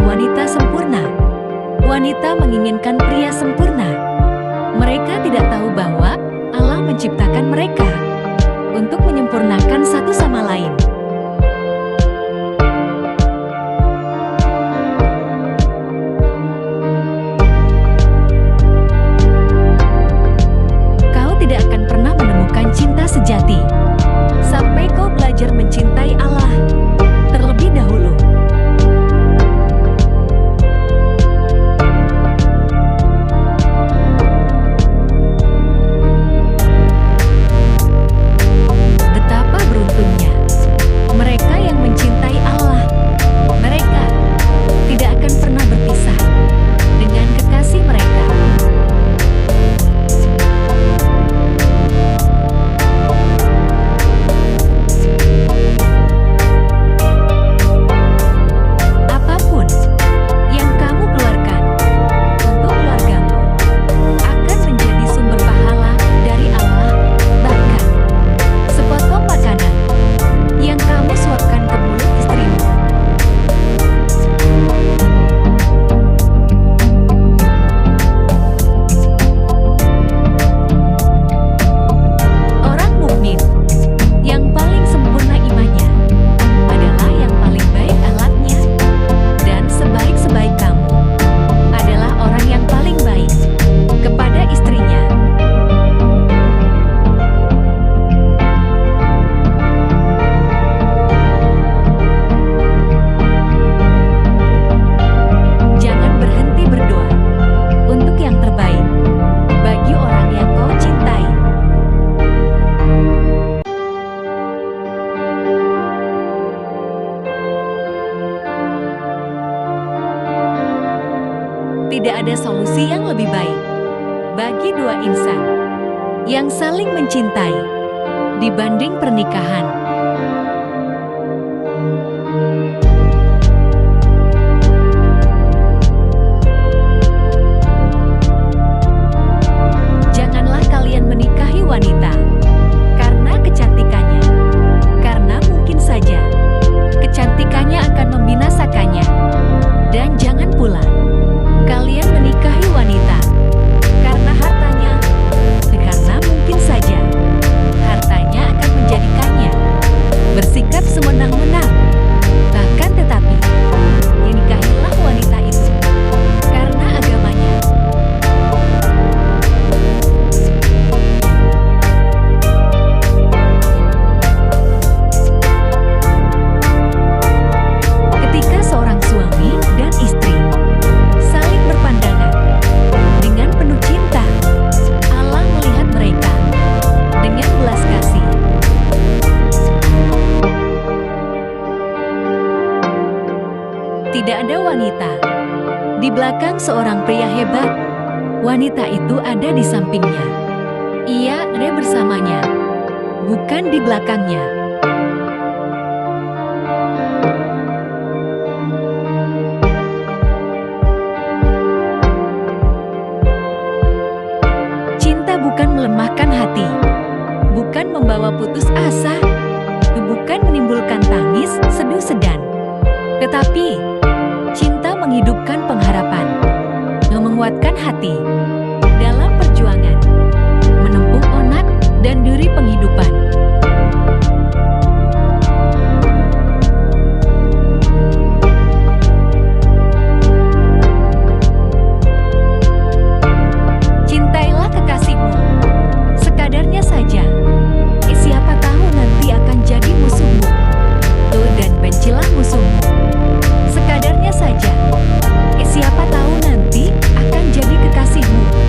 menginginkan wanita sempurna. Wanita menginginkan pria sempurna. Mereka tidak tahu bahwa Allah menciptakan mereka untuk menyempurnakan satu sama lain. Kau tidak akan pernah menemukan cinta sejati sampai kau belajar mencintai Allah terlebih dahulu. Betapa beruntungnya mereka yang mencintai Allah. Mereka tidak akan pernah berpisah dengan kekasih mereka. Apapun yang kamu keluarkan untuk keluargamu akan menjadi sumber pahala dari Allah. Bahkan sepotong makanan yang kamu suapkan ke mulut istrimu orang mukmin yang paling sempurna imannya adalah yang paling baik akhlaknya, dan sebaik-sebaik kamu adalah orang yang paling baik kepada istrinya. Jangan berhenti berdoa untuk yang terbaik bagi orang yang kau cintai. Tidak ada solusi yang lebih baik bagi dua insan yang saling mencintai dibanding pernikahan. Janganlah kalian menikahi wanita karena kecantikannya, karena mungkin saja kecantikannya akan membinasakannya. Dan jangan pula kalian menikahi wanita karena hartanya, karena mungkin saja hartanya akan menjadikannya bersikap semenang-menang. Bahkan tetapi, nikahilah wanita itu karena agamanya. Ketika seorang suami dan istri saling berpandangan dengan penuh cinta, Allah melihat mereka dengan belas kasih. Tidak ada wanita di belakang seorang pria hebat. Wanita itu ada di sampingnya. Ia ada bersamanya, bukan di belakangnya. Cinta bukan melemahkan hati, bukan membawa putus asa, bukan menimbulkan tangis, seduh sedan. Tetapi, cinta menghidupkan pengharapan, menguatkan hati dalam perjuangan, menempuh onak dan duri penghidupan. Cintailah kekasihmu sekadarnya saja. Siapa tahu nanti akan jadi musuhmu. Tuh, dan bencilah musuhmu sekadarnya saja. Siapa tahu nanti akan jadi kekasihmu.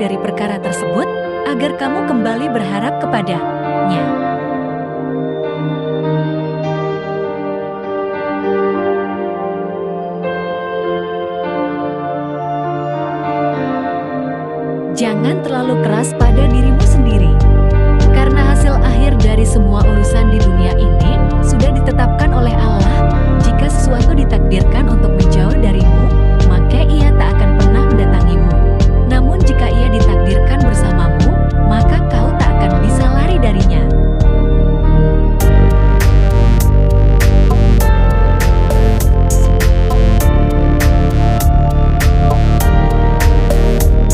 dari perkara tersebut, agar kamu kembali berharap kepadanya. Jangan terlalu keras pada dirimu sendiri. Karena hasil akhir dari semua urusan di dunia ini sudah ditetapkan oleh Allah. Jika sesuatu ditakdirkan untuk menjauh darimu, maka ia tak akan pernah mendatangimu. Namun jika ia ditakdirkan bersamamu, maka kau tak akan bisa lari darinya.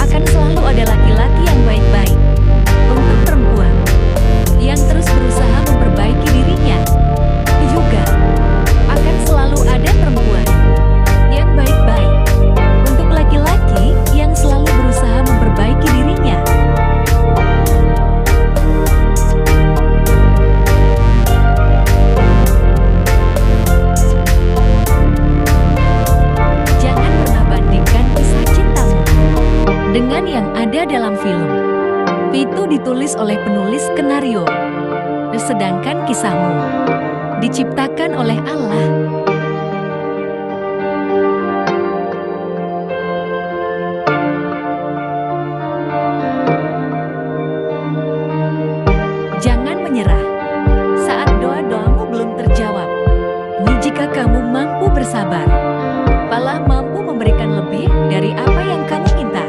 Akan selalu ada laki-laki yang baik-baik. Untuk perempuan yang terus berusaha memperbaiki dirinya, juga akan selalu ada perempuan yang baik-baik. Untuk laki-laki yang selalu berusaha memperbaiki dirinya, jangan pernah bandingkan kisah cintamu dengan yang ada dalam film. Itu ditulis oleh penulis skenario, sedangkan kisahmu diciptakan oleh Allah. Jangan menyerah saat doa-doamu belum terjawab. Jika kamu mampu bersabar, Allah mampu memberikan lebih dari apa yang kamu minta.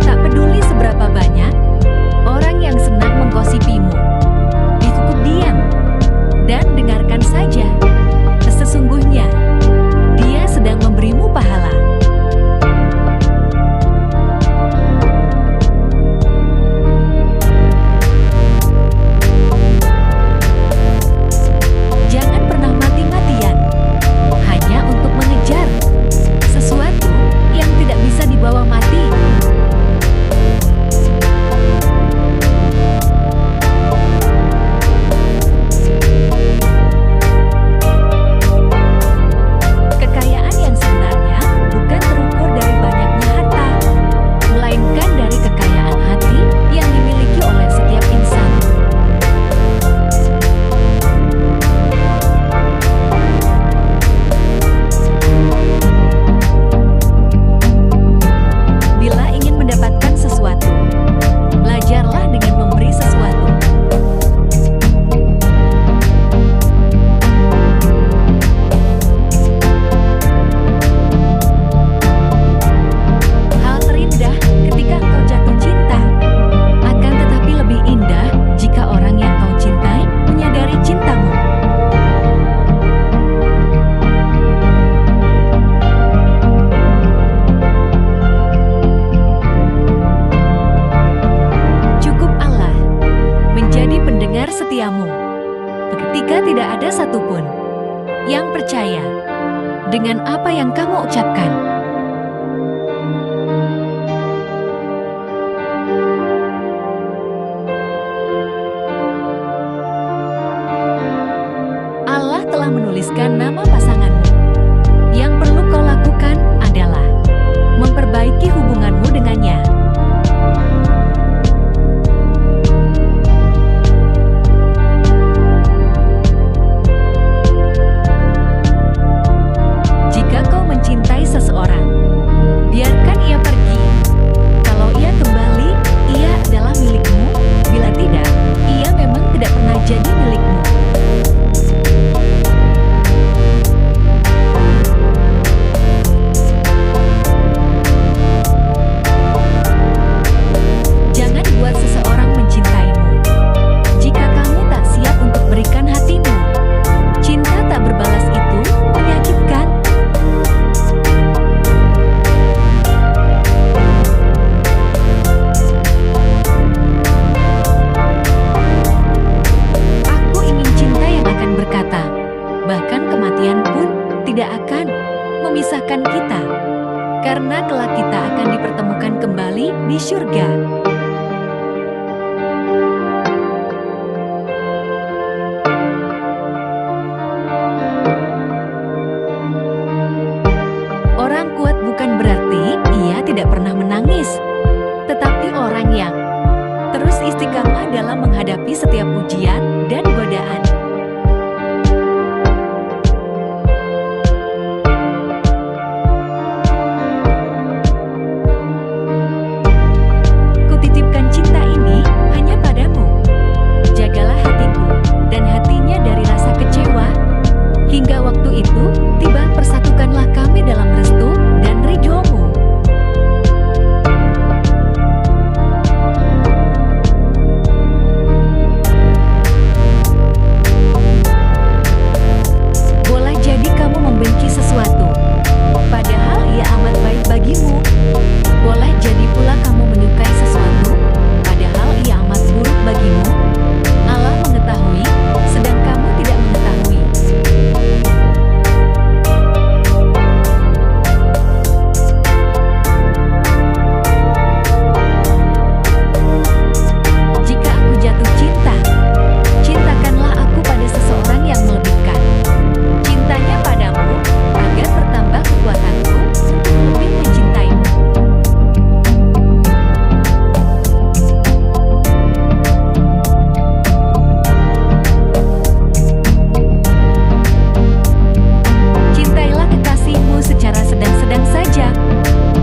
Tak peduli seberapa banyak orang yang senang menggosipimu, cukup diam dan dengarkan saja. Sesungguhnya Dia sedang memberimu pahala. Jangan pernah mati-matian hanya untuk mengejar sesuatu yang tidak bisa dibawa mati. Kekayaan yang sebenarnya bukan terukur dari banyaknya harta, melainkan dari kekayaan hati yang dimiliki oleh setiap insan. Bila ingin mendapatkan sesuatu, belajarlah dengan memberi sesuatu. Hal terindah ketika engkau jatuh cinta, akan tetapi lebih indah jika orang yang kau cintai menyadari cintamu. Cukup Allah menjadi pendengar setiamu ketika tidak ada satupun yang percaya dengan apa yang kamu ucapkan. Allah telah menuliskan nama pasanganmu. Yang perlu kau lakukan adalah memperbaiki hubunganmu dengannya. Jika kau mencintai seseorang, biarkan ia pergi. Kalau ia kembali, ia adalah milikmu. Bila tidak, ia memang tidak pernah jadi milikmu. Jangan buat seseorang mencintaimu jika kamu tak siap untuk berikan hatimu. Cinta tak berbalas itu menyakitkan. Aku ingin cinta yang akan berkata, bahkan kematian pun tidak akan memisahkan kita, karena kelak kita akan dipertemukan kembali di surga. dalam menghadapi setiap ujian dan godaan. Kutitipkan cinta ini hanya padamu. Jagalah hatiku dan hatinya dari rasa kecewa. Hingga waktu itu tiba, persatukanlah kami dalam restu dan ridhomu. Boleh jadi kamu membenci sesuatu, padahal ia amat baik bagimu. Boleh jadi pula kamu menyukai sesuatu, padahal ia amat buruk bagimu. Allah mengetahui, sedang kamu tidak mengetahui. Jika aku jatuh cinta, cintakanlah aku pada seseorang yang melebihkan cintanya padamu, agar bertambah kekuatanku untuk lebih mencintaimu. Cintailah kekasihmu secara sedang-sedang saja.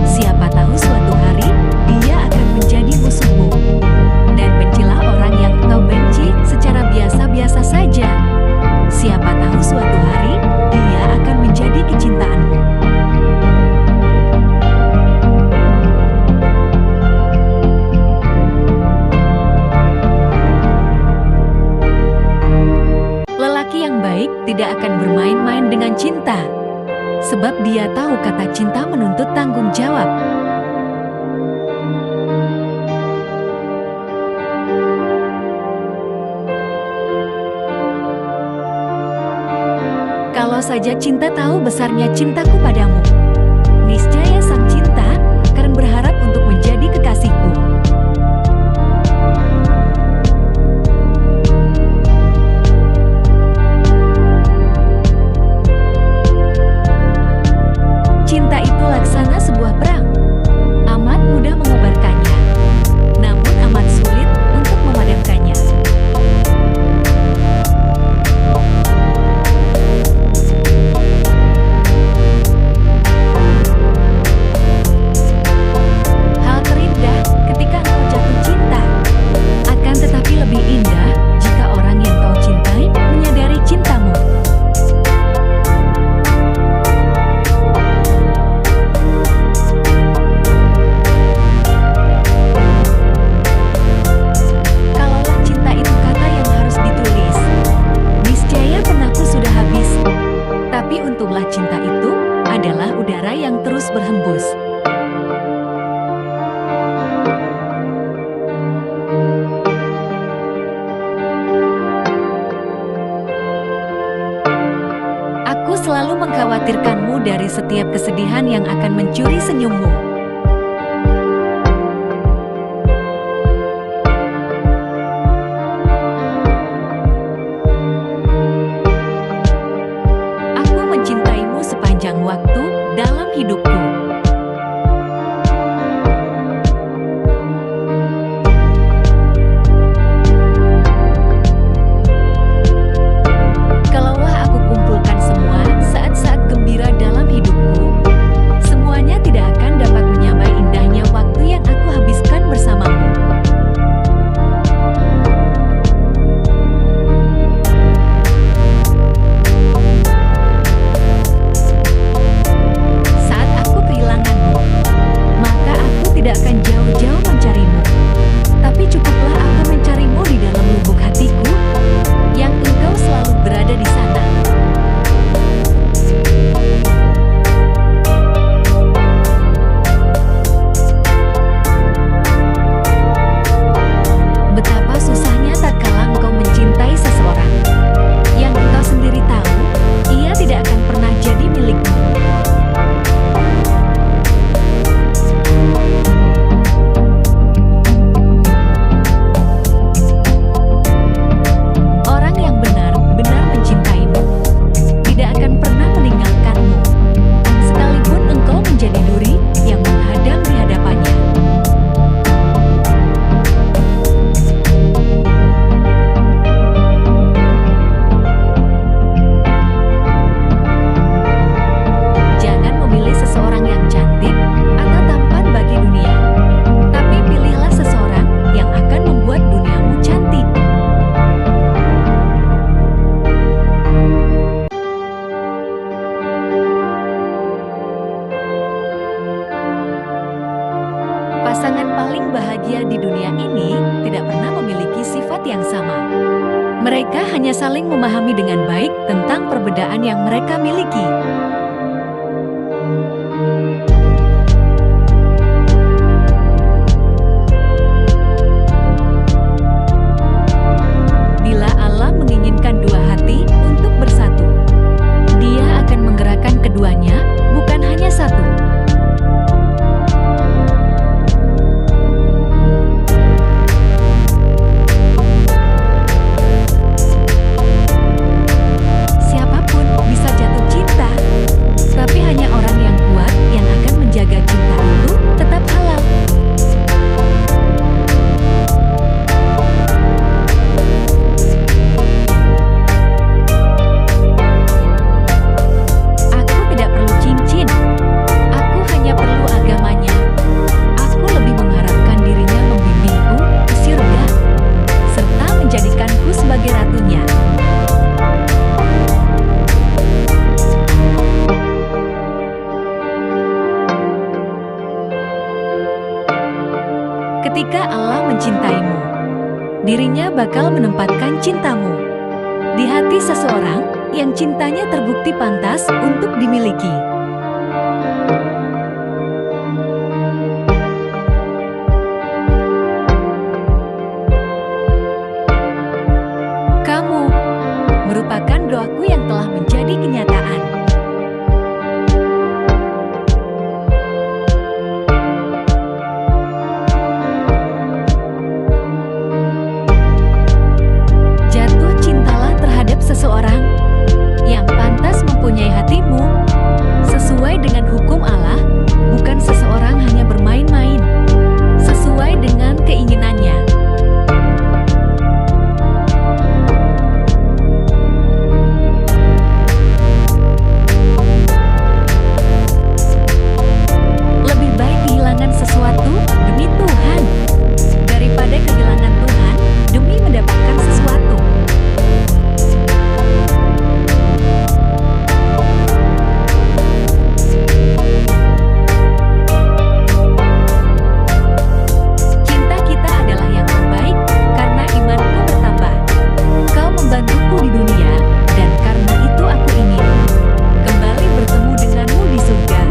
Siapa tahu suatu hari dia akan menjadi musuhmu. Dan bencilah orang yang engkau benci secara biasa-biasa saja. Siapa tahu suatu hari dia akan menjadi kecintaanmu. Lelaki yang baik tidak akan bermain-main dengan cinta, sebab dia tahu kata cinta menuntut tanggung jawab. Kalau saja cinta tahu besarnya cintaku padamu, niscaya sang cinta akan berharap untuk menjadi kekasihku. Cinta itu laksana sebuah perang, amat mudah mengobarkannya, namun amat sulit untuk memadamkannya. Hal terindah ketika engkau jatuh cinta, akan tetapi lebih indah jika orang yang kau cintai menyadari cintamu. Kalaulah cinta itu kata yang harus ditulis, niscaya penatku sudah habis. Tapi untunglah cinta itu adalah udara yang terus berhembus. Aku selalu mengkhawatirkanmu dari setiap kesedihan yang akan mencuri senyummu. Aku mencintaimu sepanjang waktu dalam hidupku. Kalaulah aku kumpulkan semua saat-saat gembira dalam hidupku, semuanya tidak akan dapat menyamai indahnya waktu yang aku habiskan bersamamu. Saat aku kehilanganmu, maka aku tidak akan jauh-jauh mencarimu. Tapi cukuplah aku mencarimu di dalam lubuk hatiku, yang engkau selalu berada di sana. Betapa susahnya tatkala engkau mencintai seseorang yang engkau sendiri tahu ia tidak akan pernah jadi milikmu. Orang yang benar-benar mencintaimu bahagia di dunia ini tidak pernah memiliki sifat yang sama. Mereka hanya saling memahami dengan baik tentang perbedaan yang mereka miliki. Bila Allah menginginkan dua hati untuk bersatu, Dia akan menggerakkan keduanya, bukan hanya satu. Siapapun bisa jatuh cinta, tapi hanya orang yang kuat yang akan menjaga cinta itu tetap halal. Aku tidak perlu cincin, aku hanya perlu agamanya. Aku lebih mengharapkan dirinya membimbingku ke surga, serta menjadikanku sebagai ratunya. Ketika Allah mencintaimu, Dirinya bakal menempatkan cintamu di hati seseorang yang cintanya terbukti pantas untuk dimiliki. Kamu merupakan doaku yang telah menjadi kenyataan. Jatuh cintalah terhadap seseorang yang pantas mempunyai hatimu sesuai dengan hukum Allah, bukan seseorang hanya bermain-main sesuai dengan keinginannya. Lebih baik kehilangan sesuatu demi Tuhan daripada kehilangan Tuhan demi mendapatkan sesuatu. Cinta kita adalah yang terbaik karena imanku bertambah. Kau membantuku di dunia, dan karena itu aku ingin kembali bertemu denganmu di surga.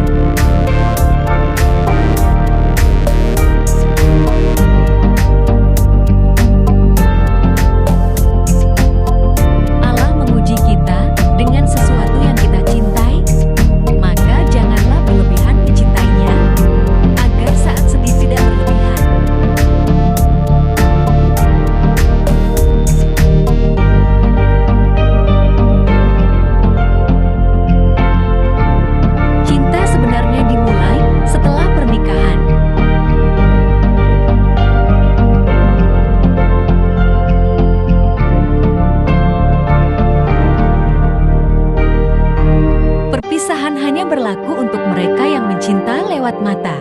Allah menguji kita dengan sesuatu yang kita cintai, maka janganlah berlebihan mencintainya, agar saat sedih tidak berlebihan. Cinta sebenarnya dimulai setelah pernikahan. Perpisahan hanya berlaku untuk mereka yang mencinta lewat mata.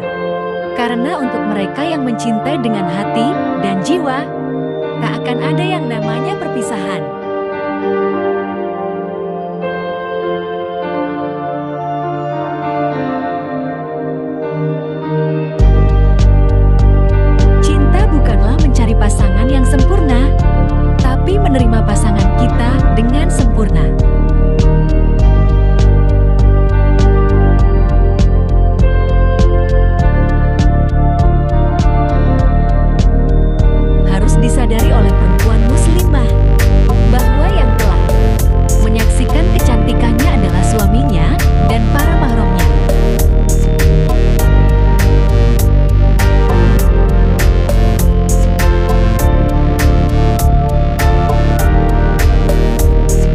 Karena untuk mereka yang mencintai dengan hati dan jiwa, tak akan ada yang namanya perpisahan. Cinta bukanlah mencari pasangan yang sempurna, tapi menerima pasangan kita dengan sempurna. Harus disadari oleh perempuan muslimah bahwa yang telah menyaksikan kecantikannya adalah suaminya dan para mahramnya.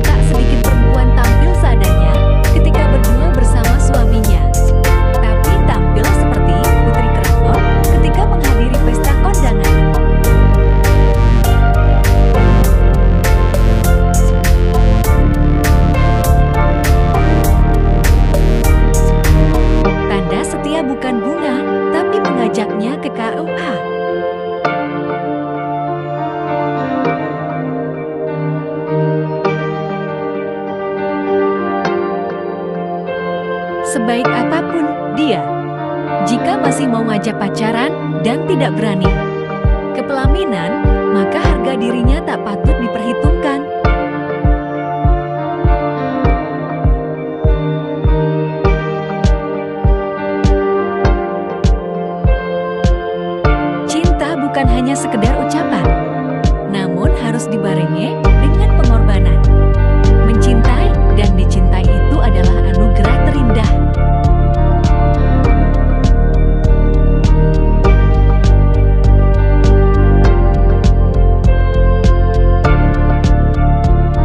Tak sedikit perempuan tampil seadanya ketika berdua bersama suaminya, tapi tampil seperti putri keraton ketika menghadiri pesta kondangan. Tanda setia bukan bunga, tapi mengajaknya ke KUA. Sebaik apapun dia, Jika masih mau ngajak pacaran dan tidak berani ke pelaminan, maka harga dirinya tak patut diperhitungkan. Cinta bukan hanya sekedar ucapan, namun harus dibarengi dengan pengorbanan. Mencintai dan dicintai itu adalah anugerah terindah.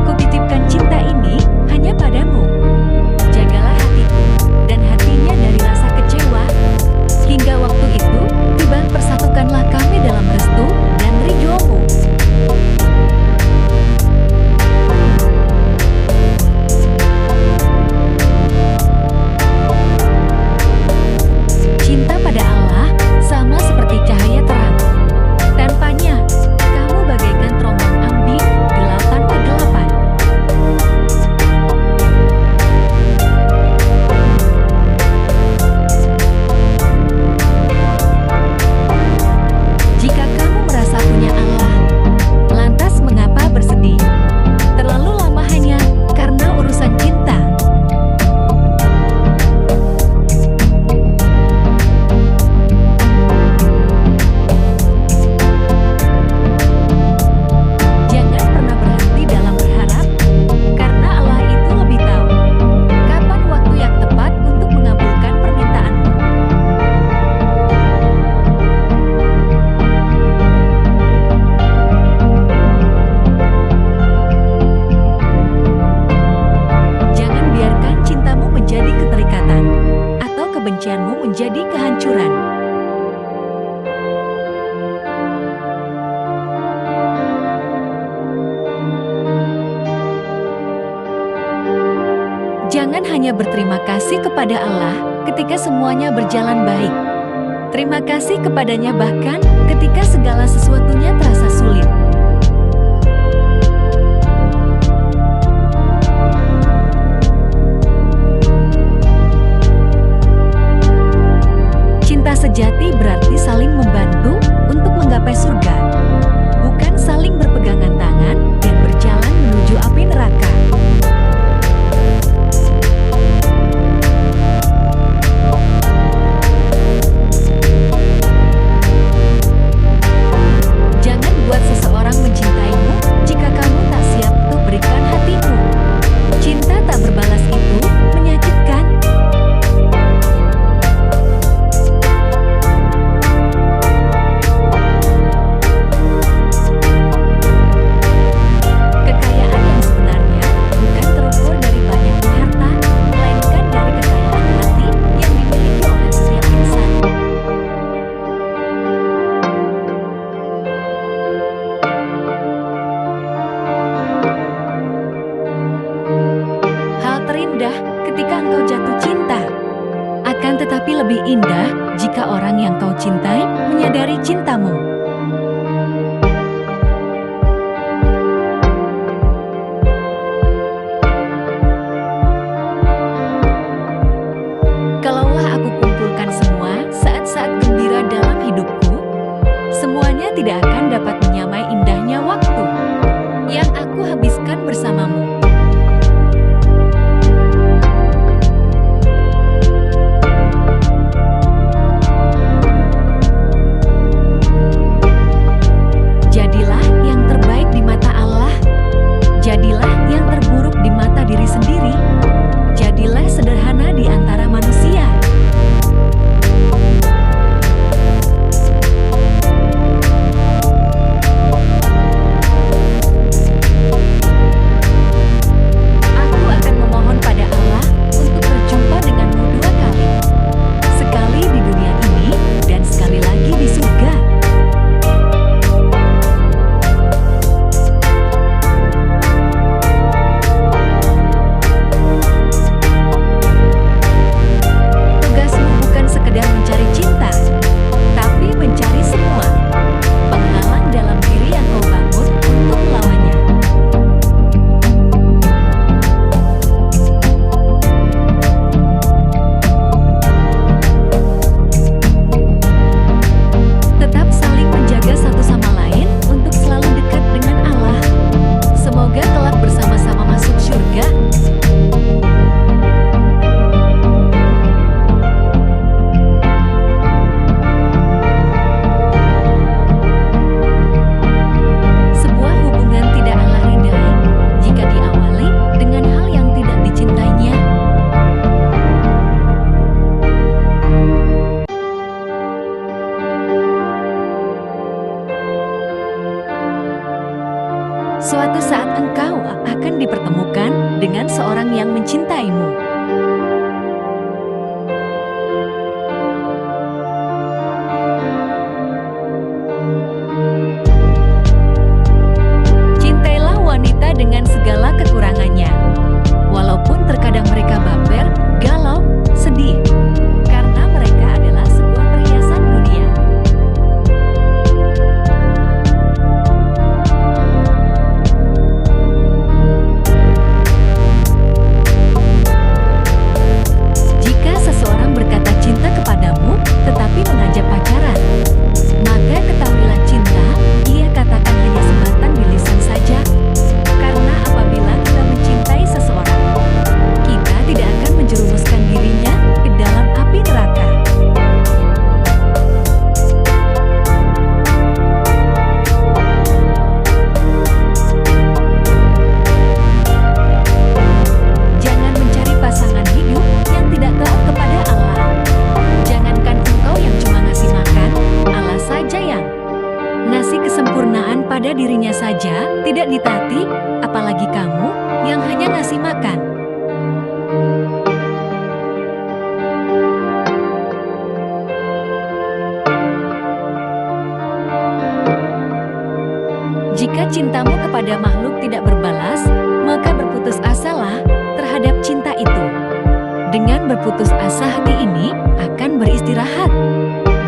Kutitipkan cinta ini hanya padamu. Jagalah hatiku dan hatinya dari rasa kecewa. Hingga waktu itu tiba, persatukanlah kami dalam restu dan ridhomu. Cinta pada Allah sama seperti cahaya terang. Tanpanya, kamu bagaikan terombang-ambing di lautan kegelapan. Jika kamu merasa punya Allah, lantas mengapa bersedih? Terlalu lama hanya karena urusan cinta. Jangan pernah berhenti dalam berharap, karena Allah itu lebih tahu kapan waktu yang tepat untuk mengabulkan permintaanmu. Jangan biarkan cintamu menjadi keterikatan, atau kebencianmu menjadi kehancuran. Jangan hanya berterima kasih kepada Allah ketika semuanya berjalan baik. Terima kasih kepadanya bahkan ketika segala sesuatunya terasa sulit. Cinta sejati berarti saling membantu untuk menggapai surga, bukan saling berpegangan tangan dan berjalan menuju api neraka. Jangan buat seseorang mencintaimu jika kamu tak siap untuk berikan hatimu. Cinta tak berbalas itu menyakitkan. Kekayaan yang sebenarnya bukan terukur dari banyaknya harta, melainkan dari kekayaan hati yang dimiliki oleh setiap insan. Hal terindah ketika engkau jatuh cinta. Akan tetapi lebih indah jika orang yang kau cintai menyadari cintamu. Kalaulah aku kumpulkan semua saat-saat gembira dalam hidupku, semuanya tidak akan dapat menyamai indahnya waktu yang aku habiskan bersamamu. Jadilah yang terbaik di mata Allah. Jadilah yang terburuk di mata diri sendiri. Jadilah sederhana di antara manusia. Suatu saat engkau akan dipertemukan dengan seorang yang mencintaimu. Cintailah wanita dengan segala kekurangannya. Walaupun terkadang mereka baper, galau, sedih, karena mereka adalah sebuah perhiasan dunia. Jika seseorang berkata cinta kepadamu, tetapi mengajak pacaran, maka ketahuilah cinta, ia katakan hanya sebatang di lisan saja. Karena apabila kita mencintai seseorang, kita tidak akan menjerumuskan dirinya ke dalam api neraka. Jangan mencari pasangan hidup yang tidak taat kepada Allah. Jangankan engkau yang cuma ngasih makan, Allah saja yang ngasih kesempurnaan pada dirinya saja tidak ditaati, apalagi kamu yang hanya ngasih makan. Jika cintamu kepada makhluk tidak berbalas, maka berputus asalah terhadap cinta itu. Dengan berputus asa, hati ini akan beristirahat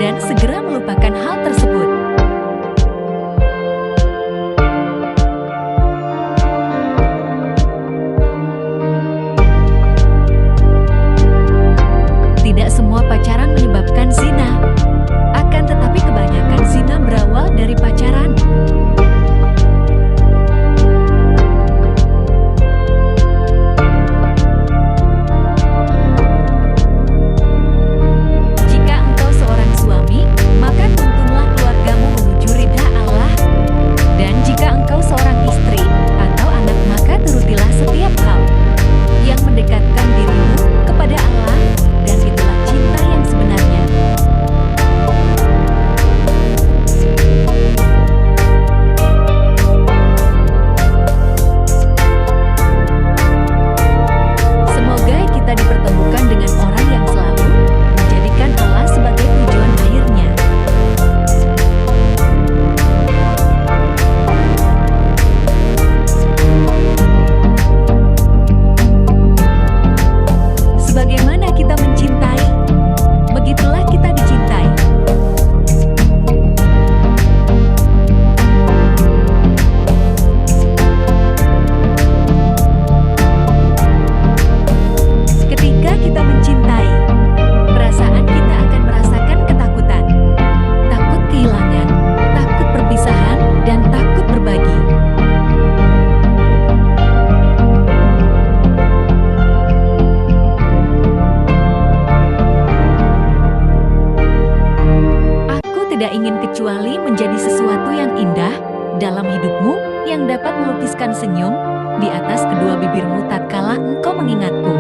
dan segera melupakan hal tersebut. Tidak semua pacaran menyebabkan zina, akan tetapi kebanyakan zina berawal dari pacaran. Jika engkau seorang suami, maka tuntunlah keluargamu menuju ridha Allah. Dan jika engkau seorang istri atau anak, maka turutilah setiap hal yang mendekatkan dirimu kepada Allah, dan itulah cinta yang sebenarnya. Semoga kita dipertemukan dengan orang yang selalu menjadikan Allah sebagai tujuan akhirnya. Sebagaimana kita mencintai, begitulah kita dicintai. Ketika kita mencintai, perasaan kita akan merasakan ketakutan. Takut kehilangan, takut perpisahan, dan takut berbagi. Aku tidak ingin kecuali menjadi sesuatu yang indah dalam hidupmu, yang dapat melukiskan senyum di atas kedua bibirmu tatkala engkau mengingatku.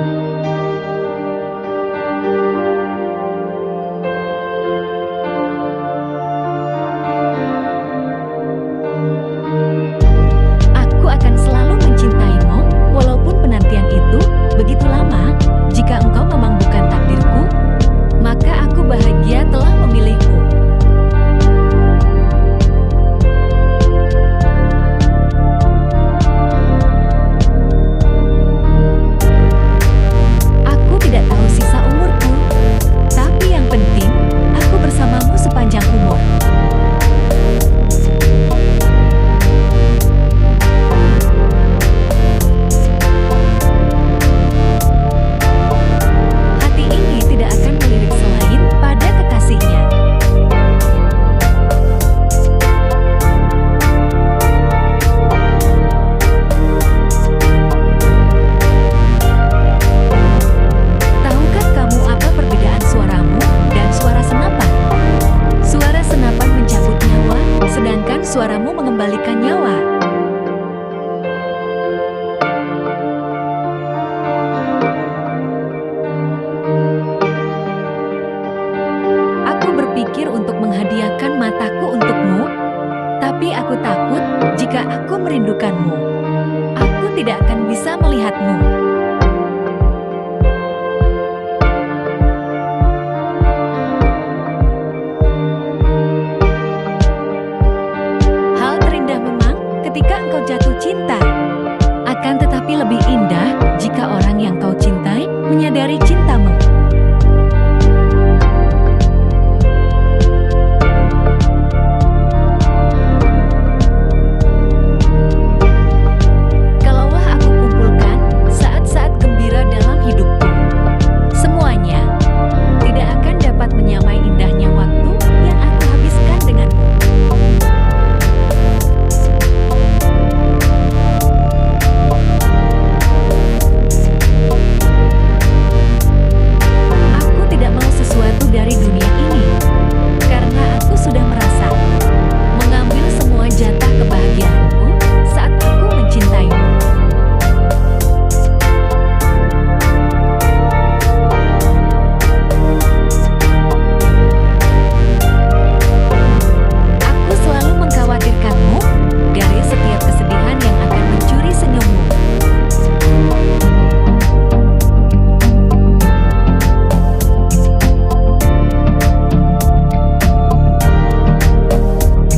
Aku akan selalu mencintaimu, walaupun penantian itu begitu lama. Jika engkau memang bukan takdirku, maka aku bahagia telah memilihmu. Aku tidak tahu sisa umurku, tapi yang penting aku bersamamu sepanjang umur. Hati ini tidak akan melirik selain pada kekasihnya. Tahukah kamu apa perbedaan suaramu dan suara senapan? Suara senapan mencabut nyawa, sedangkan suaramu mengembalikan nyawa. Aku berpikir untuk menghadiahkan mataku untukmu, tapi aku takut jika aku merindukanmu. Aku tidak akan bisa melihatmu. Hal terindah memang ketika engkau jatuh cinta. Akan tetapi lebih indah jika orang yang kau cintai menyadari cintamu. Kalaulah aku kumpulkan saat-saat gembira dalam hidupku, semuanya tidak akan dapat menyamai indahnya waktu yang aku habiskan denganmu. Aku tidak mau sesuatu dari dunia ini, karena aku sudah merasa mengambil semua jatah kebahagiaanku saat aku mencintaimu. Aku selalu mengkhawatirkanmu dari setiap kesedihan yang akan mencuri senyummu.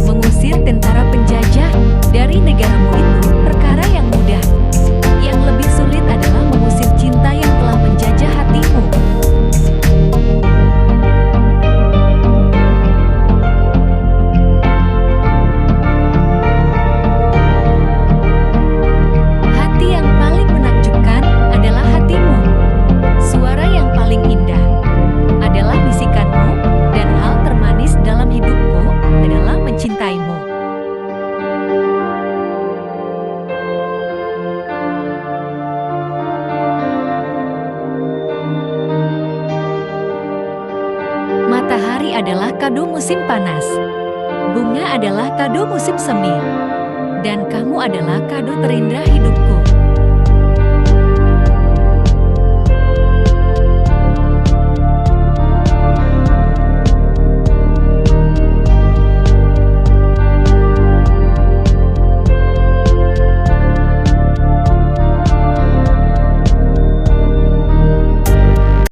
Mengusir tentara penjajah dari negaramu itu perkara yang mudah. Yang lebih sulit adalah mengusir cinta yang telah menjajah hatimu. Hati yang paling menakjubkan adalah hatimu. Suara yang paling indah adalah bisikanmu, dan hal termanis dalam hidupku adalah mencintaimu. Matahari adalah kado musim panas. Bunga adalah kado musim semi. Dan kamu adalah kado terindah hidupku.